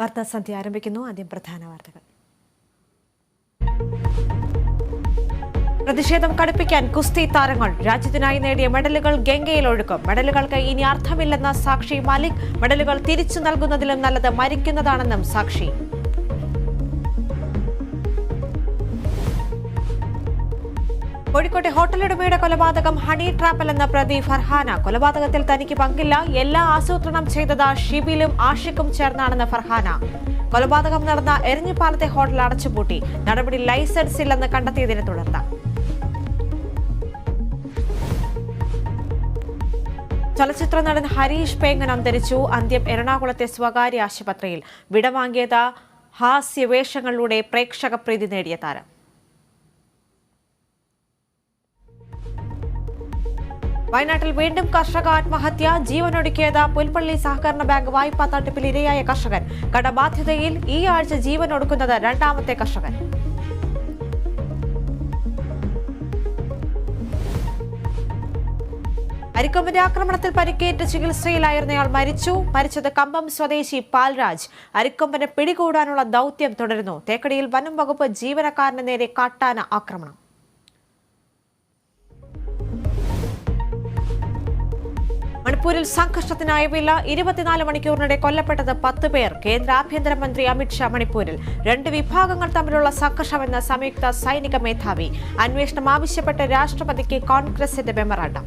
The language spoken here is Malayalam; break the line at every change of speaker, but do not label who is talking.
വാർത്താ സന്ധ്യ ആരംഭിക്കുന്നു. ആദ്യം പ്രധാന വാർത്തകൾ. പ്രതിഷേധം കടുപ്പിക്കാൻ കുസ്തി താരങ്ങൾ. രാജ്യത്തിനായി നേടിയ മെഡലുകൾ ഗംഗയിൽ ഒഴുക്കും. മെഡലുകൾക്ക് ഇനി അർത്ഥമില്ലെന്ന സാക്ഷി മാലിക്. മെഡലുകൾ തിരിച്ചു നൽകുന്നതിലും നല്ലത് മരിക്കുന്നതാണെന്നും സാക്ഷി. കോഴിക്കോട്ടെ ഹോട്ടലുടമയുടെ കൊലപാതകം ഹണി ട്രാപ്പലെന്ന പ്രതി ഫർഹാന. കൊലപാതകത്തിൽ തനിക്ക് പങ്കില്ല. എല്ലാ ആസൂത്രണം ചെയ്തത് ഷിബിലും ആഷിഖും ചേർന്നാണെന്ന് ഫർഹാന. കൊലപാതകം നടന്ന എരഞ്ഞിപ്പാലത്തെ ഹോട്ടൽ അടച്ചുപൂട്ടി. നടപടി ലൈസൻസ് ഇല്ലെന്ന് കണ്ടെത്തിയതിനെ തുടർന്ന്. ചലച്ചിത്ര നടൻ ഹരീഷ് പേങ്ങൻ അന്തരിച്ചു. അന്ത്യം എറണാകുളത്തെ സ്വകാര്യ ആശുപത്രിയിൽ. വിടവാങ്ങിയത് ഹാസ്യവേഷങ്ങളിലൂടെ പ്രേക്ഷക പ്രീതി നേടിയ താരം. വയനാട്ടിൽ വീണ്ടും കർഷക ആത്മഹത്യ. ജീവനൊടുക്കിയത് പുൽപ്പള്ളി സഹകരണ ബാങ്ക് വായ്പാ തട്ടിപ്പിൽ ഇരയായ കർഷകൻ. കടബാധ്യതയിൽ ഈ ആഴ്ച ജീവനൊടുക്കുന്നത് രണ്ടാമത്തെ കർഷകൻ. അരിക്കൊമ്പന്റെ ആക്രമണത്തിൽ പരിക്കേറ്റ് ചികിത്സയിലായിരുന്നയാൾ മരിച്ചത് കമ്പം സ്വദേശി പാൽരാജ്. അരിക്കൊമ്പനെ പിടികൂടാനുള്ള ദൌത്യം തുടരുന്നു. തേക്കടിയിൽ വനം വകുപ്പ് ജീവനക്കാരന് നേരെ കാട്ടാന ആക്രമണം. മണിപ്പൂരിൽ സംഘർഷത്തിനായവില്ല. 24 മണിക്കൂറിനിടെ കൊല്ലപ്പെട്ടത് 10 പേർ. കേന്ദ്ര ആഭ്യന്തരമന്ത്രി അമിത്ഷാ മണിപ്പൂരിൽ. 2 വിഭാഗങ്ങൾ തമ്മിലുള്ള സംഘർഷമെന്ന സംയുക്ത സൈനിക മേധാവി. അന്വേഷണം ആവശ്യപ്പെട്ട് രാഷ്ട്രപതിക്ക് കോൺഗ്രസിന്റെ മെമ്മറാണ്ടം.